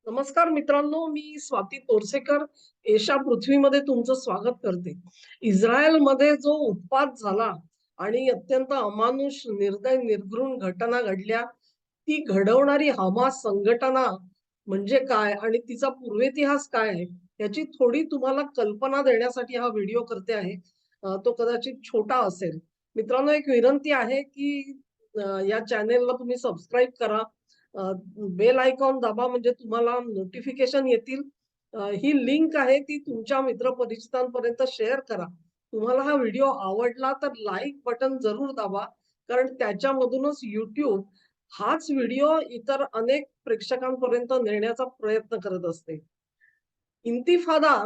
नमस्कार मित्रांनो, मी स्वाती तोरसेकर एशा पृथ्वीमध्ये तुमचं स्वागत करते. इस्रायलमध्ये जो उत्पात झाला आणि अत्यंत अमानुष, निर्दय, निर्घृण घटना घडल्या, ती घडवणारी हमास संघटना म्हणजे काय आणि तिचा पूर्वेतिहास काय आहे, याची थोडी तुम्हाला कल्पना देण्यासाठी हा व्हिडिओ करते आहे. तो कदाचित छोटा असेल. मित्रांनो, एक विनंती आहे की या चॅनेलला तुम्ही सबस्क्राईब करा. बेल आयकॉन दाबा म्हणजे तुम्हाला नोटिफिकेशन येतील. ही लिंक आहे ती तुमच्या मित्रपरिचितांपर्यंत शेअर करा. तुम्हाला हा व्हिडिओ आवडला तर लाईक बटन जरूर दाबा. कारण त्याच्यामधूनच YouTube हाच व्हिडिओ इतर अनेक प्रेक्षकांपर्यंत नेण्याचा प्रयत्न करत असते. इंतिफादा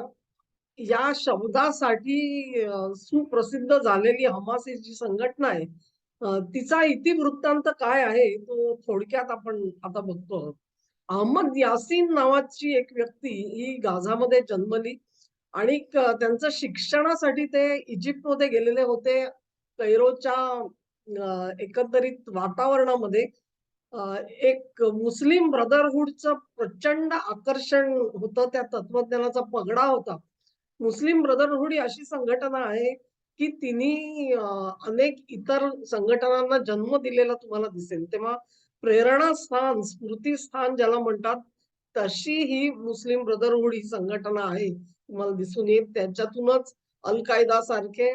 या शब्दासाठी सुप्रसिद्ध झालेली हमास ही जी संघटना आहे, तिचा इतिवृत्तांत काय आहे तो थोडक्यात आपण आता बघतो आहोत. अहमद यासीन नावाची एक व्यक्ती ही गाझामध्ये जन्मली आणि त्यांचं शिक्षणासाठी ते इजिप्तमध्ये गेलेले होते. कैरोच्या एकंदरीत वातावरणामध्ये एक मुस्लिम ब्रदरहूडचं प्रचंड आकर्षण होतं. त्या तत्वज्ञानाचा पगडा होता. मुस्लिम ब्रदरहूड ही अशी संघटना आहे, की तिने अनेक इतर संघटनांना जन्म दिलेला तुम्हाला दिसेल. तेव्हा प्रेरणास्थान, स्फूर्तीस्थान ज्याला म्हणतात, तशी ही मुस्लिम ब्रदरहूड ही संघटना आहे. तुम्हाला दिसून येईल. त्याच्यातूनच अल-कायदा सारखे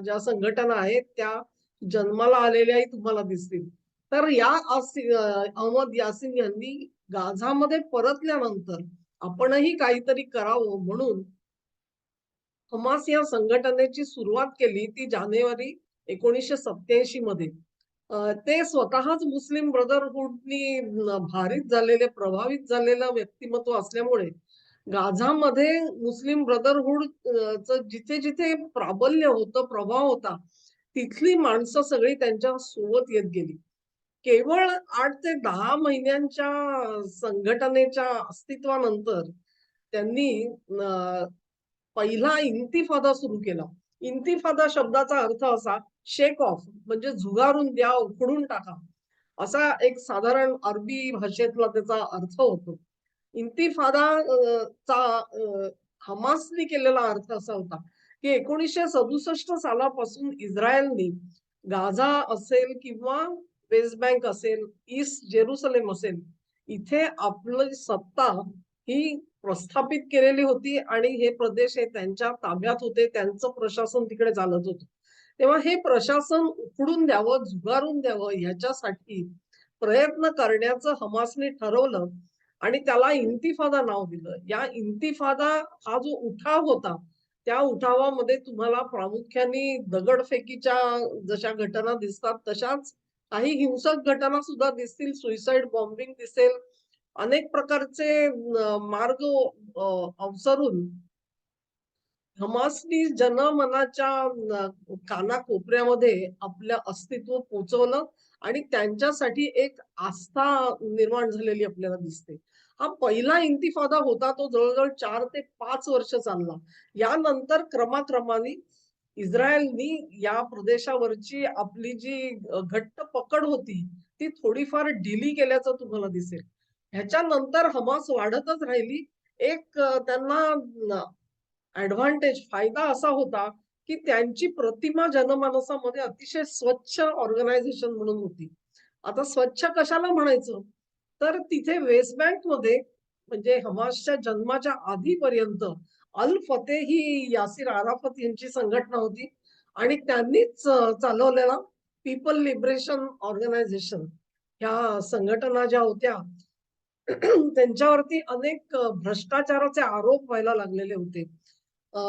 ज्या संघटना आहेत, त्या जन्माला आलेल्याही तुम्हाला दिसतील. तर या अहमद यासीन यांनी गाझामध्ये परतल्यानंतर आपणही काहीतरी करावं म्हणून हमास या संघटनेची सुरुवात केली ती जानेवारी 1987 मध्ये. ते स्वतःच मुस्लिम ब्रदरहूडनी भारित झालेले, प्रभावित झालेलं व्यक्तिमत्व असल्यामुळे गाझामध्ये मुस्लिम ब्रदरहूड चं जिथे-जिथे प्राबल्य होतं, प्रभाव होता, तिथली माणसं सगळी त्यांच्या सोबत येत गेली. केवळ 8 ते 10 महिन्यांच्या संघटनेच्या अस्तित्वानंतर त्यांनी पहिला इंतिफादा सुरू केला. इंतिफादा शब्दाचा अर्थ असा शेक ऑफ म्हणजे झुगारून द्या, उखडून टाका. असा एक साधारण अरबी भाषेतला त्याचा अर्थ होतो. इंतिफादा चा हमासने केलेला अर्थ असा होता, की 1967 सालापासून इस्रायलने गाझा असेल किंवा वेस्ट बँक असेल, ईस्ट जेरुसलेम असेल, इथे आपली सत्ता ही प्रस्थापित केलेली होती आणि हे प्रदेश हे त्यांच्या ताब्यात होते. त्यांचं प्रशासन तिकडे चालत होतं. तेव्हा हे प्रशासन उखडून द्यावं, झुगारून द्यावं ह्याच्यासाठी प्रयत्न करण्याचं हमासने ठरवलं आणि त्याला इंतिफादा नाव दिलं. या इंतिफादा हा जो उठाव होता, त्या उठावामध्ये तुम्हाला प्रामुख्याने दगडफेकीच्या जशा घटना दिसतात, तशाच काही हिंसक घटना सुद्धा दिसतील. सुसाईड बॉम्बिंग दिसेल. अनेक प्रकारचे मार्ग अवसरून हमासनी जनमनाच्या कानाकोपऱ्यामध्ये आपलं अस्तित्व पोहोचवलं आणि त्यांच्यासाठी एक आस्था निर्माण झालेली आपल्याला दिसते. हा पहिला इंतिफादा होता तो जवळ-जवळ 4 ते 5 वर्ष चालला. यानंतर क्रमाक्रमाने इस्रायलनी या प्रदेशावरची आपली जी घट्ट पकड होती, ती थोडीफार ढिली केल्याचं तुम्हाला दिसेल. ह्याच्यानंतर हमास वाढतच राहिली. एक त्यांना फायदा असा होता, की त्यांची प्रतिमा जनमानसामध्ये अतिशय स्वच्छ ऑर्गनायझेशन म्हणून होती. आता स्वच्छ कशाला म्हणायचं? तर तिथे वेस्ट बँकमध्ये म्हणजे हमासच्या जन्माच्या आधीपर्यंत अल फतेह ही यासीर अराफत यांची संघटना होती आणि त्यांनीच चालवलेला पीपल लिबरेशन ऑर्गनायझेशन ह्या संघटना ज्या होत्या त्यांच्यावरती अनेक भ्रष्टाचाराचे आरोप व्हायला लागलेले होते. अ,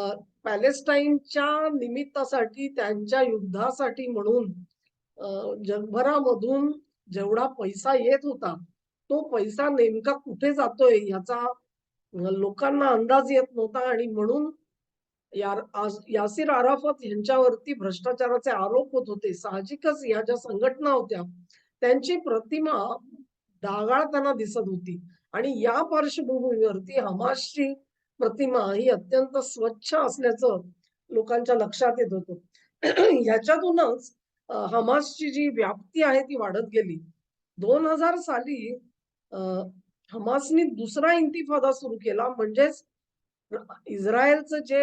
पॅलेस्टाईनच्या निमित्तासाठी त्यांच्या युद्धासाठी म्हणून जगभरामधून जेवढा पैसा येत होता, तो पैसा नेमका कुठे जातोय याचा लोकांना अंदाज येत नव्हता आणि म्हणून यासीर अराफत यांच्यावरती भ्रष्टाचाराचे आरोप होत होते. साहजिकच या ज्या संघटना होत्या, त्यांची प्रतिमा ढागाळताना दिसत होती आणि या पार्श्वभूमीवरती हमासची प्रतिमा ही अत्यंत स्वच्छ असल्याचं लोकांच्या लक्षात येत होतं. ह्याच्यातूनच हमासची जी व्याप्ती आहे ती वाढत गेली. 2000 साली अ, हमासनी दुसरा इंतिफादा सुरू केला म्हणजेच इस्रायलचं जे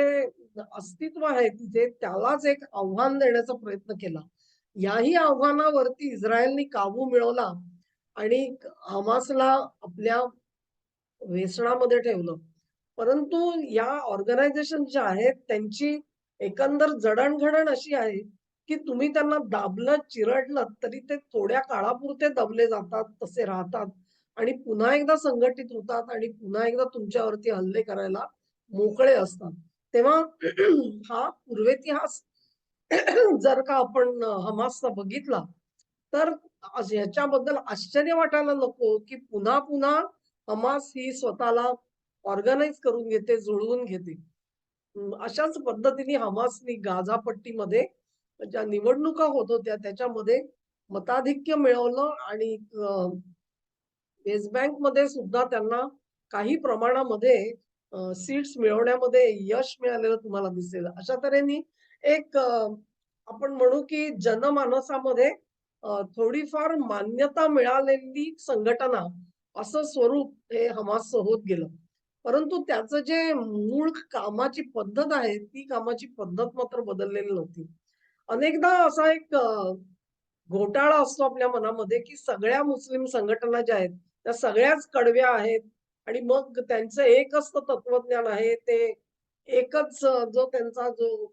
अस्तित्व आहे तिथे त्यालाच एक आव्हान देण्याचा प्रयत्न केला. याही आव्हानावरती इस्रायलने काबू मिळवला आणि हमासला आपल्या वेसणामध्ये ठेवलं. परंतु या ऑर्गनायझेशन ज्या आहेत त्यांची एकंदर जडणघडण अशी आहे, की तुम्ही त्यांना दाबलं, चिरडलं तरी ते थोड्या काळापुरते दबले जातात, तसे राहतात आणि पुन्हा एकदा संघटित होतात आणि पुन्हा एकदा तुमच्यावरती हल्ले करायला मोकळे असतात. तेव्हा हा पूर्वेतिहास जर का आपण हमासचा बघितला, तर ह्याच्याबद्दल आश्चर्य वाटायला नको, की पुन्हा-पुन्हा हमास ही स्वतःला ऑर्गनाइज करून घेते, जुळवून घेते. अशाच पद्धतीने हमासनी गाझा पट्टीमध्ये ज्या निवडणुका होत होत्या त्याच्यामध्ये मताधिक्य मिळवलं आणि वेस्ट बँकमध्ये सुद्धा त्यांना काही प्रमाणामध्ये सीट्स मिळवण्यामध्ये यश मिळालेलं तुम्हाला दिसेल. अशा तऱ्हेने एक आपण म्हणू की जनमानसामध्ये थोडीफार मान्यता मिळालेली संघटना असं स्वरूप हे हमासचं होत गेलं. परंतु त्याचं जे मूळ कामाची पद्धत आहे, ती कामाची पद्धत मात्र बदललेली नव्हती. अनेकदा असा एक घोटाळा असतो आपल्या मनामध्ये, की सगळ्या मुस्लिम संघटना ज्या आहेत, त्या सगळ्याच कडव्या आहेत आणि मग त्यांचं एकच तत्वज्ञान आहे. ते एकच जो त्यांचा जो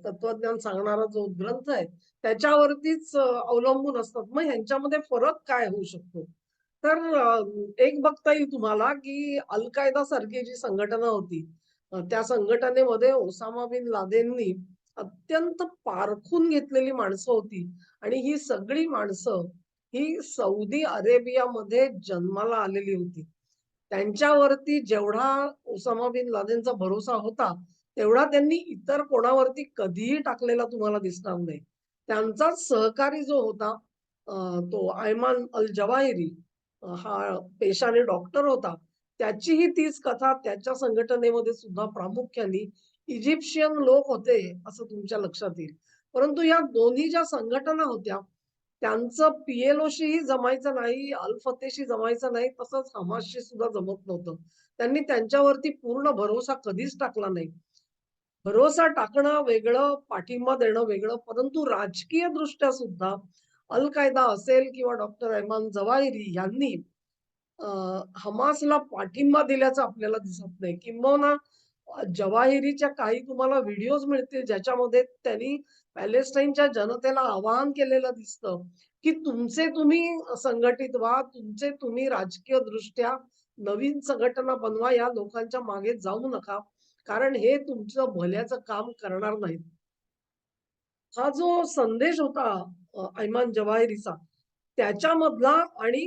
तत्वज्ञान सांगणारा जो ग्रंथ आहे, त्याच्यावरतीच अवलंबून असतात. मग ह्यांच्यामध्ये फरक काय होऊ शकतो? तर एक बघता येईल तुम्हाला, की अल-कायदा सारखी जी संघटना होती, त्या संघटनेमध्ये ओसामा बिन लादेननी अत्यंत पारखून घेतलेली माणसं होती आणि ही सगळी माणसं ही सौदी अरेबियामध्ये जन्माला आलेली होती. त्यांच्यावरती जेवढा ओसामा बिन लादेनचा भरोसा होता, तेवढा त्यांनी इतर कोणावरती कधीही टाकलेला तुम्हाला दिसणार नाही. त्यांचाच सहकारी जो होता तो अयमान अल जवाहिरी हा पेशाने डॉक्टर होता. त्याचीही तीच कथा त्याच्या संघटनेमध्ये सुद्धा प्रामुख्याने इजिप्शियन लोक होते, असं तुमच्या लक्षात येईल. परंतु या दोन्ही ज्या संघटना होत्या, त्यांचं पी-एल-ओशीही जमायचं नाही, अल-फतेहशी जमायचं नाही, तसंच हमासशी सुद्धा जमत नव्हतं. त्यांनी त्यांच्यावरती पूर्ण भरोसा कधीच टाकला नाही. भरोसा टाकणं वेगळं, पाठिंबा देणं वेगळं, परंतु राजकीयदृष्ट्या सुद्धा अल-कायदा असेल किंवा डॉक्टर अयमान जवाहिरी यांनी अ, हमासला पाठिंबा दिल्याचं आपल्याला दिसत नाही. किंबहुना जवाहिरीच्या काही तुम्हाला व्हिडिओज मिळतील ज्याच्यामध्ये त्यांनी पॅलेस्टाईनच्या जनतेला आवाहन केलेलं दिसतं, की तुमचे तुम्ही संघटित व्हा, तुमचे तुम्ही राजकीयदृष्ट्या नवीन संघटना बनवा, या लोकांच्या मागे जाऊ नका. कारण हे तुमचं भल्याचं काम करणार नाहीत. हा जो संदेश होता अयमान जवाहिरीचा, त्याच्यामधला आणि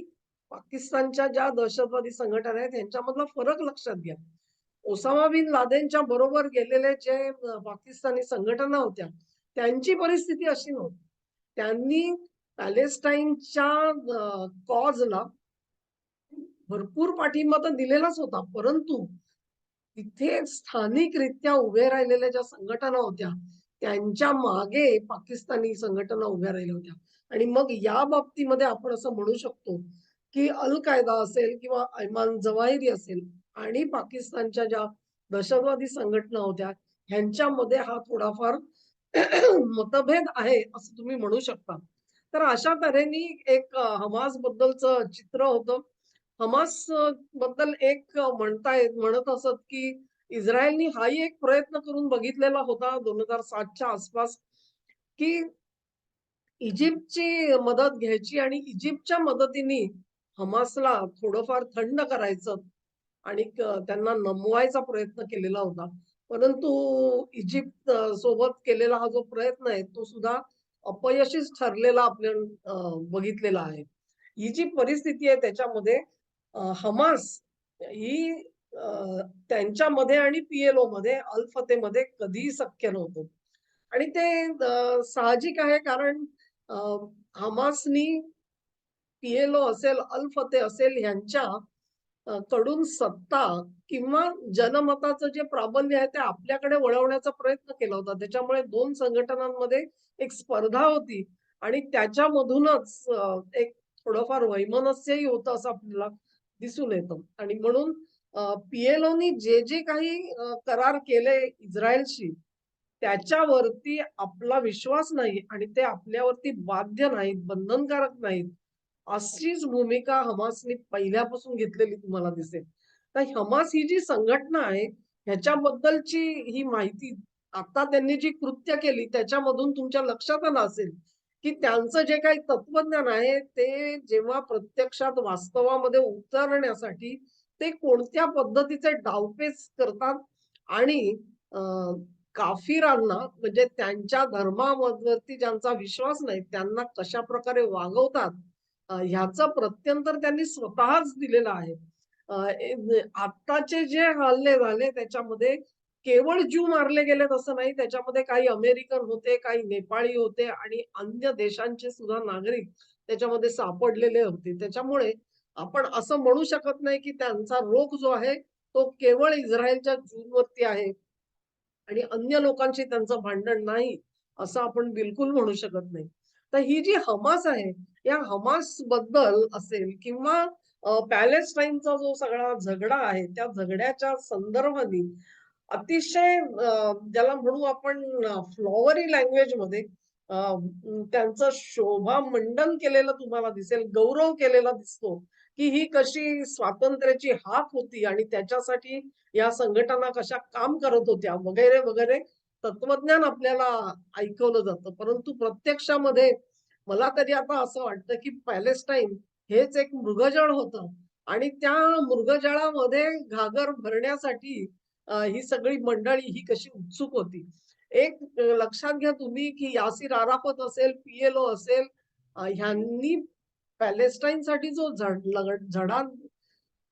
पाकिस्तानच्या ज्या दहशतवादी संघटना आहेत यांच्यामधला फरक लक्षात घ्या. ओसामा बिन लादेनच्या बरोबर गेलेले जे पाकिस्तानी संघटना होत्या, त्यांची परिस्थिती अशी नव्हती. त्यांनी पॅलेस्टाईनच्या कॉजला भरपूर पाठिंबा तर दिलेलाच होता. परंतु तिथे स्थानिकरित्या उभे राहिलेल्या ज्या संघटना होत्या, त्यांच्या मागे पाकिस्तानी संघटना उभ्या राहिल्या होत्या. आणि मग या बाबतीमध्ये आपण असं म्हणू शकतो, की अल-कायदा असेल किंवा अयमान जवाहिरी असेल आणि पाकिस्तानच्या ज्या दहशतवादी संघटना होत्या, ह्यांच्यामध्ये हा थोडाफार मतभेद आहे, असं तुम्ही म्हणू शकता. तर अशा तऱ्हेने एक हमास बद्दलचं चित्र होतं. हमास बद्दल एक म्हणत असत, की इस्रायलनी हाही एक प्रयत्न करून बघितलेला होता 2007च्या आसपास, की इजिप्तची मदत घ्यायची आणि इजिप्तच्या मदतीने हमासला थोडंफार थंड करायचं आणि त्यांना नमवायचा प्रयत्न केलेला होता. परंतु इजिप्त सोबत केलेला हा जो प्रयत्न आहे, तो सुद्धा अपयशीच ठरलेला बघितलेला आहे. ही जी परिस्थिती आहे त्याच्यामध्ये हमास ही त्यांच्यामध्ये आणि पी-एल-ओमध्ये, अल-फतेहमध्ये कधीही सख्य नव्हतं. आणि ते साहजिक आहे कारण अ, हमासनी पी-एल-ओ असेल, अल-फतेह असेल ह्यांच्या कडून सत्ता किंवा जनमताचं जे प्राबल्य आहे ते आपल्याकडे वळवण्याचा प्रयत्न केला होता. त्याच्यामुळे 2 संघटनांमध्ये एक स्पर्धा होती आणि त्याच्यामधूनच एक थोडंफार वैमनस्यही होतं असं आपल्याला दिसून येतं. आणि म्हणून PLOनी जे जे काही करार केले इस्रायलशी, त्याच्यावरती आपला विश्वास नाही आणि ते आपल्यावरती बाध्य नाहीत, बंधनकारक नाहीत. अशीच भूमिका हमासने पहिल्यापासून घेतलेली तुम्हाला दिसेल. तर हमास ही जी संघटना आहे, ह्याच्याबद्दलची ही माहिती आता त्यांनी जी कृत्य केली त्याच्यामधून तुमच्या लक्षात आलं असेल, की त्यांचं जे काही तत्वज्ञान आहे, ते जेव्हा प्रत्यक्षात वास्तवामध्ये उतरण्यासाठी ते कोणत्या पद्धतीचे डावपेच करतात आणि अ, काफिरांना म्हणजे त्यांच्या धर्मावरती ज्यांचा विश्वास नाही, त्यांना कशाप्रकारे वागवतात ह्याचं प्रत्यंतर त्यांनी स्वतःच दिलेलं आहे. आत्ताचे जे हल्ले झाले त्याच्यामध्ये केवळ ज्यू मारले गेलेत असं नाही. त्याच्यामध्ये काही अमेरिकन होते, काही नेपाळी होते आणि अन्य देशांचे सुद्धा नागरिक त्याच्यामध्ये सापडलेले होते. त्याच्यामुळे आपण असं म्हणू शकत नाही, की त्यांचा रोख जो आहे, तो केवळ इस्रायलच्या ज्यूंवरती आहे आणि अन्य लोकांशी त्यांचं भांडण नाही, असं आपण बिलकुल म्हणू शकत नाही. तर ही जी हमास आहे, या हमासबद्दल असेल किंवा पॅलेस्टाईनचा जो सगळा झगडा आहे, त्या झगड्याच्या संदर्भाने अतिशय ज्याला म्हणू आपण फ्लॉवरी लँग्वेजमध्ये त्यांचं शोभामंडन केलेलं तुम्हाला दिसेल, गौरव केलेला दिसतो, की ही कशी स्वातंत्र्याची हाक होती आणि त्याच्यासाठी या संघटना कशा काम करत होत्या वगैरे, वगैरे तत्वज्ञान आपल्याला ऐकवलं जातं. परंतु प्रत्यक्षामध्ये मला तरी आता असं वाटतं, की पॅलेस्टाईन हेच एक मृगजळ होतं आणि त्या मृगजळामध्ये घागर भरण्यासाठी ही सगळी मंडळी ही कशी उत्सुक होती. एक लक्षात घ्या तुम्ही, की यासीर अराफत असेल, PLO असेल ह्यांनी पॅलेस्टाईनसाठी जो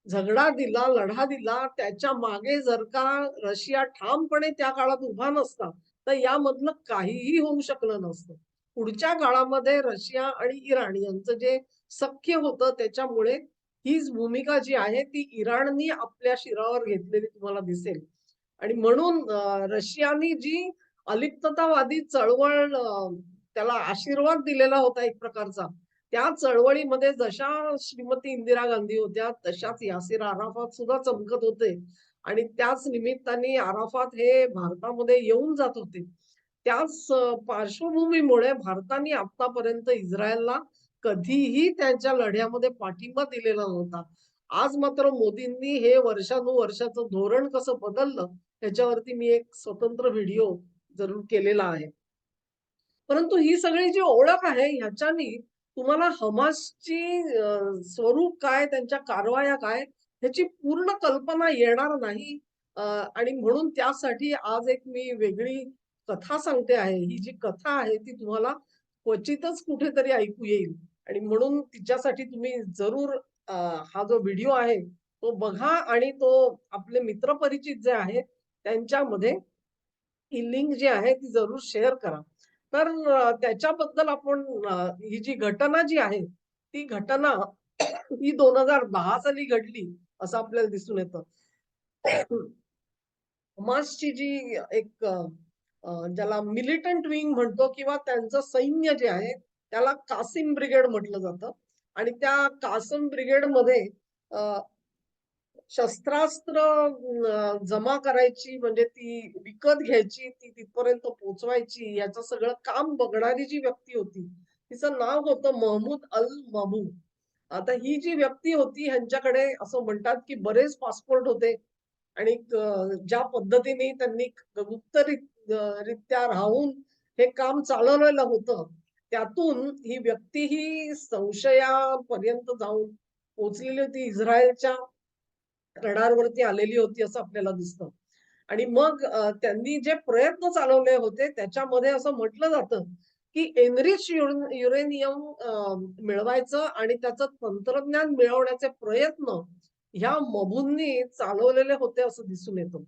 झगडा दिला, लढा दिला, त्याच्या मागे जर का रशिया ठामपणे त्या काळात उभा नसता, तर यामधलं काहीही होऊ शकलं नसतं. पुढच्या काळामध्ये रशिया आणि इराण यांचं जे सख्य होतं त्याच्यामुळे हीच भूमिका जी आहे ती इराणनी आपल्या शिरावर घेतलेली तुम्हाला दिसेल. आणि म्हणून रशियानी जी अलिप्ततावादी चळवळ त्याला आशीर्वाद दिलेला होता एक प्रकारचा. त्या चळवळीमध्ये जशा श्रीमती इंदिरा गांधी होत्या, तशाच यासीर अराफात सुद्धा चमकत होते आणि त्याच निमित्ताने अराफात हे भारतामध्ये येऊन जात होते. त्याच पार्श्वभूमीमुळे भारताने आतापर्यंत इस्रायलला कधीही त्यांच्या लढ्यामध्ये पाठिंबा दिलेला नव्हता. आज मात्र मोदींनी हे वर्षानुवर्षाचं धोरण कसं बदललं, ह्याच्यावरती मी एक स्वतंत्र व्हिडिओ जरूर केलेला आहे. परंतु ही सगळी जी ओळख आहे ह्याच्यानी तुम्हाला हमासची स्वरूप काय, त्यांच्या कारवाया काय, ह्याची पूर्ण कल्पना येणार नाही. आणि म्हणून त्यासाठी आज एक मी वेगळी कथा सांगते आहे. ही जी कथा आहे ती तुम्हाला क्वचितच कुठेतरी ऐकू येईल आणि म्हणून तिच्यासाठी तुम्ही जरूर हा जो व्हिडिओ आहे तो बघा आणि तो आपले मित्रपरिचित जे आहेत त्यांच्यामध्ये ही लिंक जी आहे ती जरूर शेअर करा. तर त्याच्याबद्दल आपण ही जी घटना जी आहे, ती घटना ही 2010 साली घडली असं आपल्याला दिसून येतं. हमासची जी एक ज्याला मिलिटंट विंग म्हणतो किंवा त्यांचं सैन्य जे आहे, त्याला कासिम ब्रिगेड म्हटलं जातं आणि त्या कासिम ब्रिगेडमध्ये शस्त्रास्त्र जमा करायची म्हणजे ती विकत घ्यायची, ती तिथपर्यंत पोहोचवायची, याचं सगळं काम बघणारी जी व्यक्ती होती, तिचं नाव होतं महमूद अल मबून. आता ही जी व्यक्ती होती ह्यांच्याकडे असं म्हणतात, की बरेच पासपोर्ट होते आणि ज्या पद्धतीने त्यांनी रित्या राहून हे काम चालवलेलं होतं, त्यातून ही व्यक्ती ही संशयापर्यंत जाऊन पोहोचलेली होती. इस्रायलच्या रडारवरती आलेली होती असं आपल्याला दिसतं. आणि मग त्यांनी जे प्रयत्न चालवले होते त्याच्यामध्ये असं म्हटलं जातं, की एनरिच युरेनियम मिळवायचं आणि त्याचं तंत्रज्ञान मिळवण्याचे प्रयत्न ह्या मबूंनी चालवलेले होते असं दिसून येतं.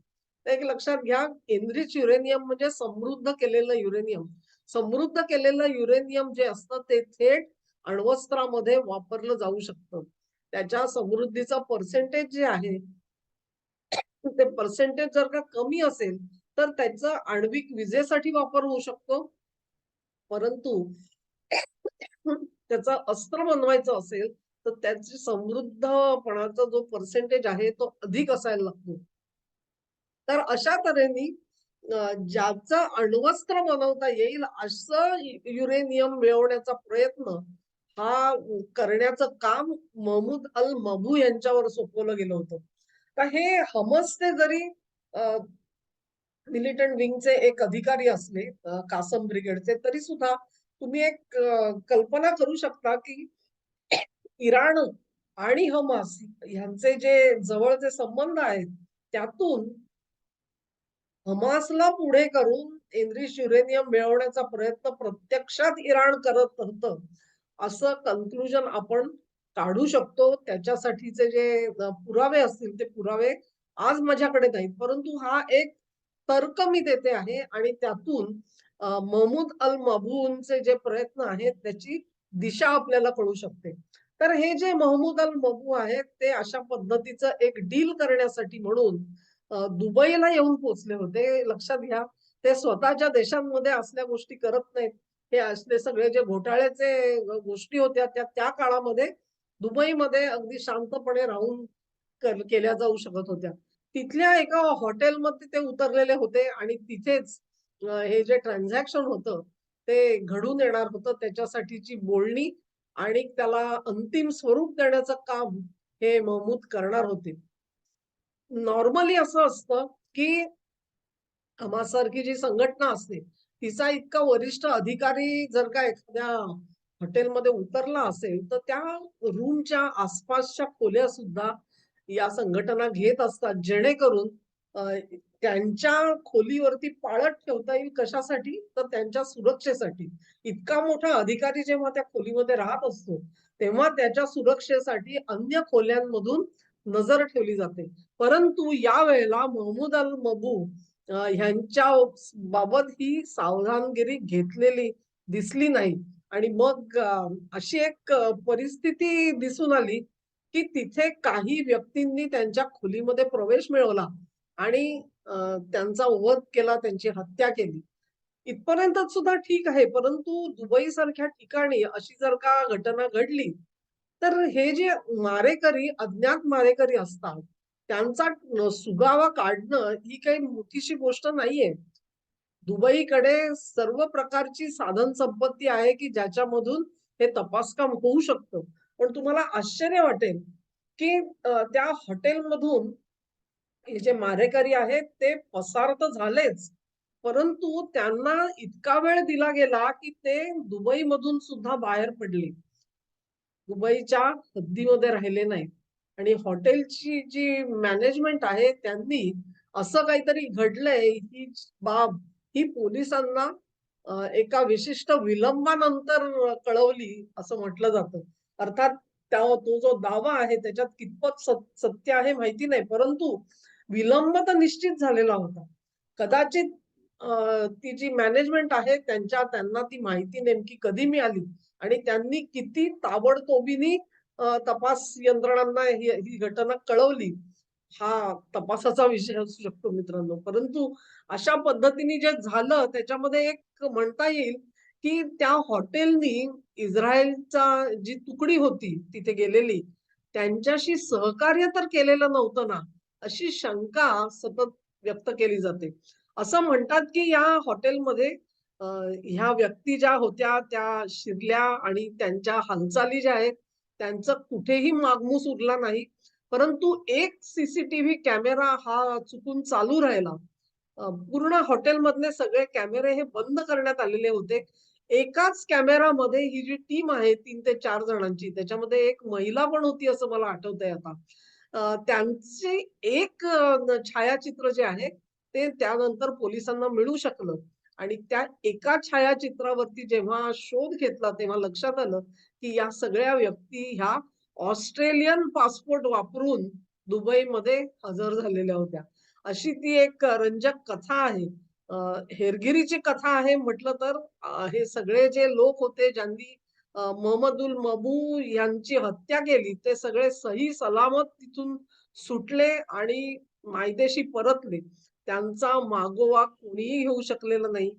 तर एक लक्षात घ्या, एनरिच युरेनियम म्हणजे समृद्ध केलेलं युरेनियम. समृद्ध केलेलं युरेनियम जे असतं ते थेट अण्वस्त्रामध्ये वापरलं जाऊ शकतं. त्याच्या समृद्धीचा पर्सेंटेज जे आहे ते पर्सेंटेज जर का कमी असेल, तर त्याचा आण्विक विजेसाठी वापर होऊ शकतो. परंतु त्याचं अस्त्र बनवायचं असेल, तर त्याची समृद्धपणाचा जो पर्सेंटेज आहे तो अधिक असायला लागतो. तर अशा तऱ्हेने ज्याचं अण्वस्त्र बनवता येईल असं युरेनियम मिळवण्याचा प्रयत्न हा करण्याचं काम महमूद अल मबू यांच्यावर सोपवलं गेलं होतं. तर हे हमसचे जरी मिलिटंट विंगचे एक अधिकारी असले कासम ब्रिगेडचे, तरी सुद्धा तुम्ही एक कल्पना करू शकता की इराण आणि हमास यांचे जे जवळचे संबंध आहेत, त्यातून हमासला पुढे करून एनरिच युरेनियम मिळवण्याचा प्रयत्न प्रत्यक्षात इराण करत होतं, असं कन्क्लुजन आपण काढू शकतो. त्याच्यासाठीचे जे पुरावे असतील ते पुरावे आज माझ्याकडे नाहीत. परंतु हा एक तर्क मी देते आहे आणि त्यातून महमूद अल मबूनचे जे प्रयत्न आहेत त्याची दिशा आपल्याला कळू शकते. तर हे जे महमूद अल मबू आहेत ते अशा पद्धतीचं एक डील करण्यासाठी म्हणून दुबईला येऊन पोहोचले होते. लक्षात घ्या, ते स्वतःच्या देशांमध्ये असल्या गोष्टी करत नाहीत. हे असले सगळे जे घोटाळ्याचे गोष्टी होत्या त्या त्या काळामध्ये दुबईमध्ये अगदी शांतपणे राहून केल्या जाऊ शकत होत्या. तिथल्या एका हॉटेलमध्ये ते उतरलेले होते आणि तिथेच हे जे ट्रान्झॅक्शन होतं ते घडून येणार होतं. त्याच्यासाठीची बोलणी आणि त्याला अंतिम स्वरूप देण्याचं काम हे महमूद करणार होते. नॉर्मली असं असतं, की हमासारखी जी संघटना असते, तिचा इतका वरिष्ठ अधिकारी जर का एखाद्या हॉटेलमध्ये उतरला असेल, तर त्या रूमच्या आसपासच्या खोल्या सुद्धा या संघटना घेत असतात, जेणेकरून अ, त्यांच्या खोलीवरती पाळत ठेवता येईल. कशासाठी? तर त्यांच्या सुरक्षेसाठी. इतका मोठा अधिकारी जेव्हा त्या खोलीमध्ये राहत असतो, तेव्हा त्याच्या सुरक्षेसाठी अन्य खोल्यांमधून नजर ठेवली जाते. परंतु यावेळेला महमूद अल मबू ह्यांच्या बाबत ही सावधानगिरी घेतलेली दिसली नाही आणि मग अशी एक परिस्थिती दिसून आली, की तिथे काही व्यक्तींनी त्यांच्या खोलीमध्ये प्रवेश मिळवला आणि त्यांचा वध केला, त्यांची हत्या केली. इथपर्यंत सुद्धा ठीक आहे. परंतु दुबई सारख्या ठिकाणी अशी जर का घटना घडली, तर हे जे मारेकरी, अज्ञात मारेकरी असतात, त्यांचा सुगावा काढणं ही काही मोठीशी गोष्ट नाहीये. दुबईकडे सर्व प्रकारची साधन संपत्ती आहे, की ज्याच्यामधून हे तपासकाम होऊ शकतं. पण तुम्हाला आश्चर्य वाटेल, की त्या हॉटेलमधून हे जे मारेकरी आहेत ते पसार तर झालेच. परंतु त्यांना इतका वेळ दिला गेला, की ते दुबईमधून सुद्धा बाहेर पडले. दुबईच्या हद्दीमध्ये राहिले नाहीत. आणि हॉटेलची जी मॅनेजमेंट आहे त्यांनी असं काहीतरी घडलंय ही बाब ही पोलिसांना एका विशिष्ट विलंबानंतर कळवली असं म्हटलं जातं. अर्थात तो जो दावा आहे त्याच्यात कितपत सत्य आहे माहिती नाही. परंतु विलंब तर निश्चित झालेला होता. कदाचित ती जी मॅनेजमेंट आहे त्यांना ती माहिती नेमकी कधी मिळाली आणि त्यांनी किती ताबडतोबीने तपास यंत्रणांना ही घटना कळवली, हा तपासाचा विषय असू शकतो मित्रांनो. परंतु अशा पद्धतीने जे झालं त्याच्यामध्ये एक म्हणता येईल, की त्या हॉटेलनी इस्रायलचा जी तुकडी होती तिथे गेलेली, त्यांच्याशी सहकार्य तर केलेलं नव्हतं ना, अशी शंका सतत व्यक्त केली जाते. असं म्हणतात, की या हॉटेलमध्ये ह्या व्यक्ती ज्या होत्या त्या शिरल्या आणि त्यांच्या हालचाली ज्या आहेत, त्यांचं कुठेही मागमूस उरला नाही. परंतु एक सीसीटीव्ही कॅमेरा हा चुकून चालू राहिला. पूर्ण हॉटेलमधले सगळे कॅमेरे हे बंद करण्यात आलेले होते. एकाच कॅमेरामध्ये ही जी टीम आहे 3 ते 4 जणांची, त्याच्यामध्ये एक महिला पण होती असं मला आठवतंय आता. त्यांचे एक छायाचित्र जे आहे, ते त्यानंतर पोलिसांना मिळू शकलं आणि त्या एका छायाचित्रावरती जेव्हा शोध घेतला, तेव्हा लक्षात आलं, की या सगळ्या व्यक्ती ह्या ऑस्ट्रेलियन पासपोर्ट वापरून दुबईमध्ये हजर झालेल्या होत्या. अशी ती एक रंजक कथा आहे. अ, हेरगिरीची कथा आहे म्हटलं तर हे सगळे जे लोक होते ज्यांनी मोहम्मदुल मबू यांची हत्या केली, ते सगळे सही सलामत तिथून सुटले आणि मायदेशी परतले. त्यांचा मागोवा कोणीही घेऊ शकलेलं नाही.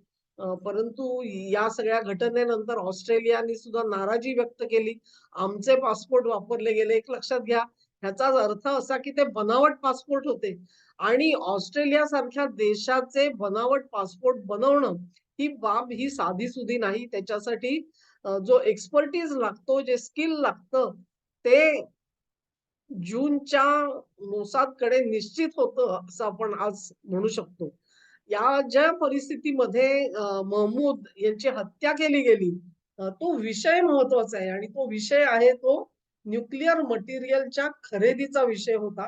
परंतु या सगळ्या घटनेनंतर ऑस्ट्रेलियाने सुद्धा नाराजी व्यक्त केली. आमचे पासपोर्ट वापरले गेले. एक लक्षात घ्या, ह्याचाच अर्थ असा की ते बनावट पासपोर्ट होते आणि ऑस्ट्रेलियासारख्या देशाचे बनावट पासपोर्ट बनवणं ही बाब ही साधी-सुधी नाही. त्याच्यासाठी जो एक्सपर्टीज लागतो, जे स्किल लागतं, ते जूनच्या मोसादकडे निश्चित होतं, असं आपण आज म्हणू शकतो. या ज्या परिस्थितीमध्ये महमूद यांची हत्या केली गेली, तो विषय महत्वाचा आहे आणि तो विषय आहे तो न्यूक्लिअर मटेरियलच्या खरेदीचा विषय होता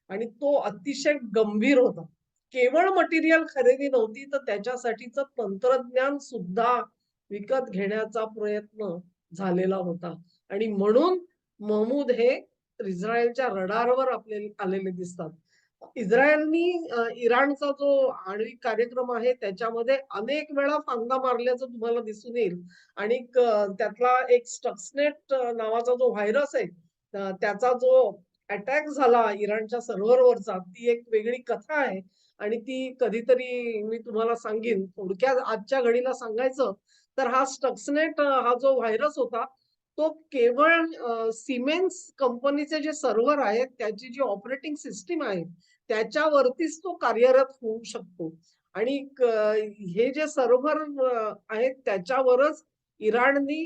आणि तो अतिशय गंभीर होता. केवळ मटेरियल खरेदी नव्हती, तर त्याच्यासाठीचं तंत्रज्ञान सुद्धा विकत घेण्याचा प्रयत्न झालेला होता आणि म्हणून महमूद हे इस्रायलच्या रडारवर आपल्याला आलेले दिसतात. इस्रायलनी इराणचा जो आण्विक कार्यक्रम आहे त्याच्यामध्ये अनेक वेळा फांदा मारल्याचं तुम्हाला दिसून येईल आणि त्यातला एक स्टक्सनेट नावाचा जो व्हायरस आहे, त्याचा जो अटॅक झाला इराणच्या सर्व्हरवरचा, ती एक वेगळी कथा आहे आणि ती कधीतरी मी तुम्हाला सांगेन. थोडक्यात आजच्या घडीला सांगायचं तर हा स्टक्सनेट हा जो व्हायरस होता, तो केवळ सिमेन्स कंपनीचे जे सर्व्हर आहेत, त्याची जी ऑपरेटिंग सिस्टीम आहे, त्याच्यावरतीच तो कार्यरत होऊ शकतो आणि हे जे सर्व्हर आहेत त्याच्यावरच इराणनी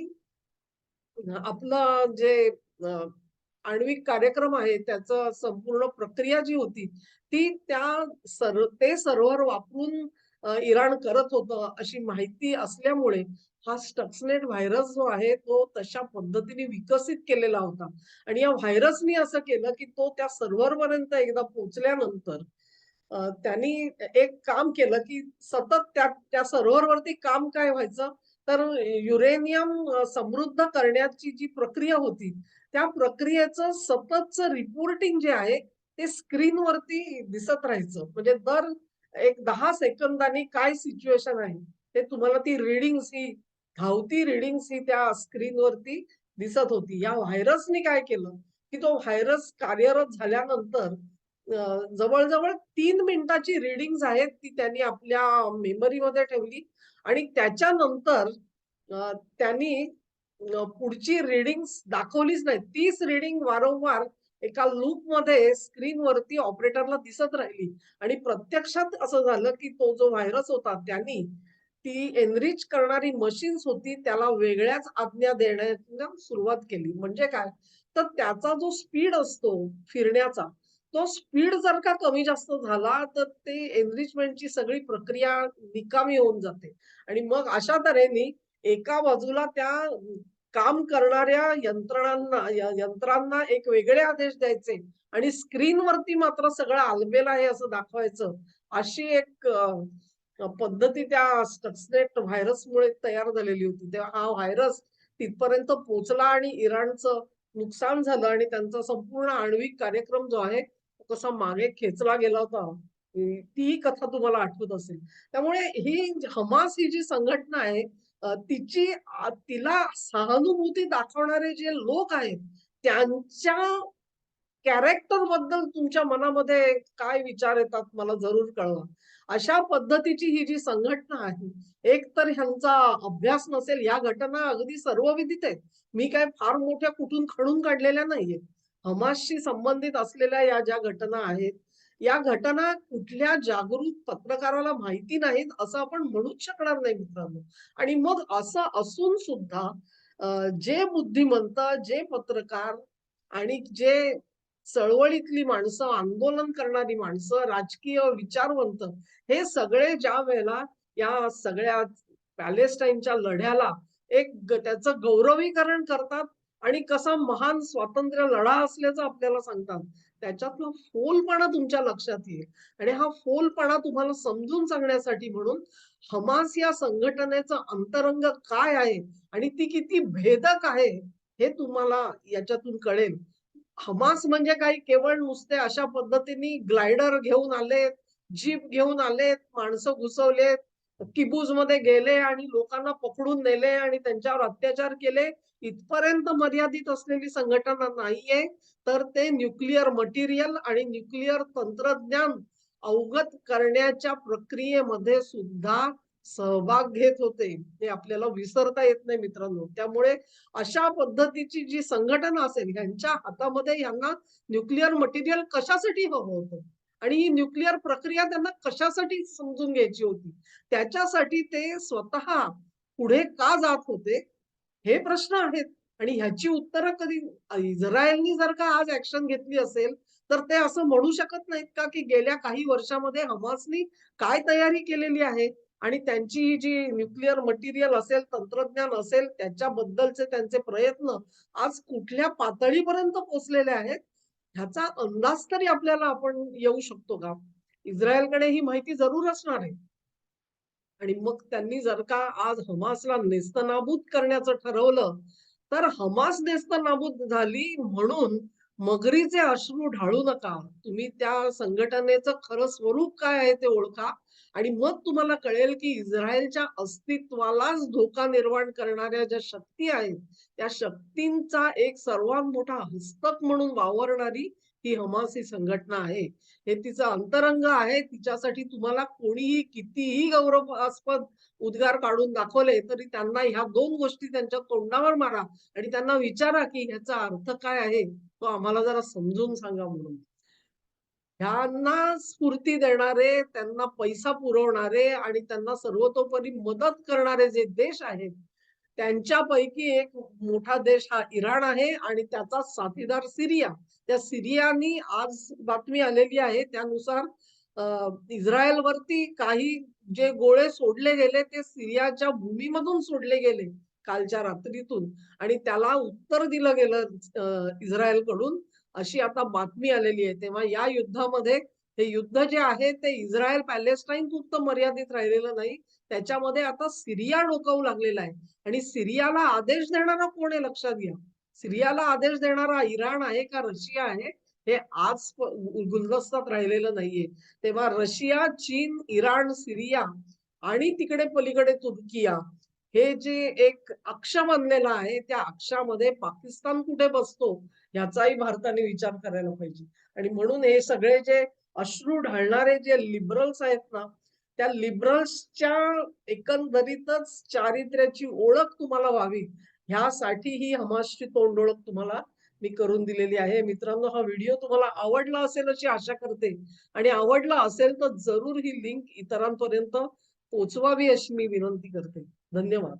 आपलं जे आण्विक कार्यक्रम आहे त्याचं संपूर्ण प्रक्रिया जी होती ती ते सर्व्हर वापरून इराण करत होतं अशी माहिती असल्यामुळे हा स्टक्सनेट व्हायरस जो आहे तो तशा पद्धतीने विकसित केलेला होता आणि या व्हायरसनी असं केलं की तो त्या सर्व्हर पर्यंत एकदा पोहोचल्यानंतर त्यांनी एक काम केलं की सतत त्या सर्व्हरवरती काम काय व्हायचं तर युरेनियम समृद्ध करण्याची जी प्रक्रिया होती त्या प्रक्रियेचं सततचं रिपोर्टिंग जे आहे ते स्क्रीनवरती दिसत राहायचं. म्हणजे दर एक 10 सेकंदांनी काय सिच्युएशन आहे ते तुम्हाला ती रीडिंग्स ही धावती रीडिंग्स ही त्या स्क्रीनवरती दिसत होती. या व्हायरसनी काय केलं की तो व्हायरस कार्यरत झाल्यानंतर जवळ-जवळ 3 मिनिटाची रीडिंग्ज आहेत ती त्यांनी आपल्या मेमरीमध्ये ठेवली आणि त्याच्यानंतर त्यांनी पुढची रीडिंग्स दाखवलीच नाही. तीच रीडिंग वारंवार एका लूपमध्ये स्क्रीनवरती ऑपरेटरला दिसत राहिली आणि प्रत्यक्षात असं झालं, की तो जो व्हायरस होता त्यांनी ती एनरिच करणारी मशीन्स होती त्याला वेगळ्याच आज्ञा देण्याला सुरुवात केली. म्हणजे काय? तर त्याचा जो स्पीड असतो फिरण्याचा, तो स्पीड जर का कमी जास्त झाला, तर ते एनरिचमेंटची सगळी प्रक्रिया निकामी होऊन जाते आणि मग अशा तऱ्हेने एका बाजूला त्या काम करणाऱ्या यंत्रांना एक वेगळे आदेश द्यायचे आणि स्क्रीनवरती मात्र सगळं आलबेल आहे असं दाखवायचं. अशी एक पद्धती त्या स्टक्सनेट व्हायरसमुळे तयार झालेली होती. तेव्हा हा व्हायरस तिथपर्यंत पोहोचला आणि इराणचं नुकसान झालं आणि त्यांचा संपूर्ण आण्विक कार्यक्रम जो आहे, तो कसा मागे खेचला गेला होता. ती कथा तुम्हाला आठवत असेल. त्यामुळे ही हमास ही जी संघटना आहे, तिला सहानुभूती दाखवणारे जे लोक आहेत, त्यांच्या कॅरेक्टर बद्दल तुमच्या मनामध्ये काय विचार येतात मला जरूर कळवा. अशा पद्धतीची ही जी संघटना आहे, एक तर ह्यांचा अभ्यास नसेल, या घटना अगदी सर्वविदित आहेत. मी काय फार मोठ्या कुठून खणून काढलेल्या नाहीयेत. हमासशी संबंधित असलेल्या या ज्या घटना आहेत, या घटना कुठल्या जागरूक पत्रकाराला माहिती नाहीत असं आपण म्हणूच शकणार नाही मित्रांनो. आणि मग असं असून सुद्धा जे बुद्धिमंत, जे पत्रकार आणि जे चळवळीतली माणसं, आंदोलन करणारी माणसं, राजकीय विचारवंत हे सगळे ज्यावेळेला या सगळ्या पॅलेस्टाईनच्या लढ्याला त्याचं गौरवीकरण करतात आणि कसा महान स्वातंत्र्य लढा असल्याचं आपल्याला सांगतात. त्याच्यातला फोलपणा तुमच्या लक्षात येईल आणि हा फोलपणा तुम्हाला समजून सांगण्यासाठी म्हणून हमास या संघटनेचं अंतरंग काय आहे आणि ती किती भेदक आहे हे तुम्हाला याच्यातून कळेल. हमास म्हणजे काही केवळ नुसते अशा पद्धतीने ग्लायडर घेऊन आलेत, जीप घेऊन आलेत, माणसं घुसवलेत, किबूजमध्ये गेले आणि लोकांना पकडून नेले आणि त्यांच्यावर अत्याचार केले, इथपर्यंत मर्यादित असलेली संघटना नाहीये. तर ते न्यूक्लिअर मटेरियल आणि न्यूक्लिअर तंत्रज्ञान अवगत करण्याच्या प्रक्रियेमध्ये सुद्धा सहभाग घेत होते, हे आपल्याला विसरता येत नाही मित्रांनो. त्यामुळे अशा पद्धतीची जी संघटना असेल, ह्यांच्या हातामध्ये ह्यांना न्यूक्लिअर मटेरियल कशासाठी हवं होतं आणि ही न्यूक्लिअर प्रक्रिया त्यांना कशासाठी समजून घ्यायची होती. त्याच्यासाठी ते स्वतः पुढे का जात होते, हे प्रश्न आहेत आणि ह्याची उत्तरं कधी इस्रायलनी जर का आज ॲक्शन घेतली असेल, तर ते असं म्हणू शकत नाहीत का, की गेल्या काही वर्षामध्ये हमासनी काय तयारी केलेली आहे आणि त्यांची ही जी न्यूक्लिअर मटेरियल असेल, तंत्रज्ञान असेल, त्याच्याबद्दलचे त्यांचे प्रयत्न आज कुठल्या पातळीपर्यंत पोहोचलेले आहेत, ह्याचा अंदाज तरी आपल्याला आपण येऊ शकतो का? इस्रायलकडे ही माहिती जरूर असणार आहे. आणि मग त्यांनी जर का आज हमासला नेस्तनाबूत करण्याचं ठरवलं, तर हमास नेस्तनाबूत झाली म्हणून मगरीचे अश्रू ढाळू नका. तुम्ही त्या संघटनेचं खरं स्वरूप काय आहे ते ओळखा आणि मग तुम्हाला कळेल, की इस्रायलच्या अस्तित्वालाच धोका निर्माण करणाऱ्या ज्या शक्ती आहेत, त्या शक्तींचा एक सर्वात मोठा हस्तक म्हणून वावरणारी ही हमास ही संघटना आहे. हे तिचं अंतरंग आहे. तिच्यासाठी तुम्हाला कोणीही कितीही गौरवास्पद उद्गार काढून दाखवले, तरी त्यांना ह्या 2 गोष्टी त्यांच्या तोंडावर मारा आणि त्यांना विचारा, की ह्याचा अर्थ काय आहे? तो आम्हाला जरा समजून सांगा म्हणून. ह्यांना स्फूर्ती देणारे, त्यांना पैसा पुरवणारे आणि त्यांना सर्वतोपरी मदत करणारे जे देश आहेत, त्यांच्यापैकी एक मोठा देश हा इराण आहे आणि त्याचा साथीदार सिरिया. त्या सिरियानी आज बातमी आलेली आहे त्यानुसार इस्रायलवरती काही जे गोळे सोडले गेले ते सिरियाच्या भूमीमधून सोडले गेले कालच्या रात्रीतून आणि त्याला उत्तर दिलं गेलं इस्रायलकडून अशी आता बातमी आलेली आहे. तेव्हा या युद्धामध्ये हे युद्ध जे आहे ते इस्रायल पॅलेस्टाईन पुरतं मर्यादित राहिलेलं नाही. त्याच्यामध्ये आता सिरिया डोकावू लागलेला आहे आणि सिरियाला आदेश देणारा कोण आहे लक्षात घ्या. सिरियाला आदेश देणारा इराण आहे का रशिया आहे हे आज गुलदस्त्यात राहिलेलं नाहीये. तेव्हा रशिया, चीन, इराण, सिरिया आणि तिकडे पलीकडे तुर्किया हे जे एक अक्ष बनलेला आहे, त्या अक्षामध्ये पाकिस्तान कुठे बसतो याचाही भारताने विचार करायला पाहिजे. आणि म्हणून हे सगळे जे अश्रू ढाळणारे जे लिबरल्स आहेत ना, त्या लिबरल्सच्या एकंदरीतच चारित्र्याची ओळख तुम्हाला व्हावी, ह्यासाठी ही हमासची तोंडओळख तुम्हाला मी करून दिलेली आहे. मित्रांनो, हा व्हिडिओ तुम्हाला आवडला असेल अशी आशा करते आणि आवडला असेल तर जरूर ही लिंक इतरांपर्यंत पोहोचवावी अशी मी विनंती करते. धन्यवाद.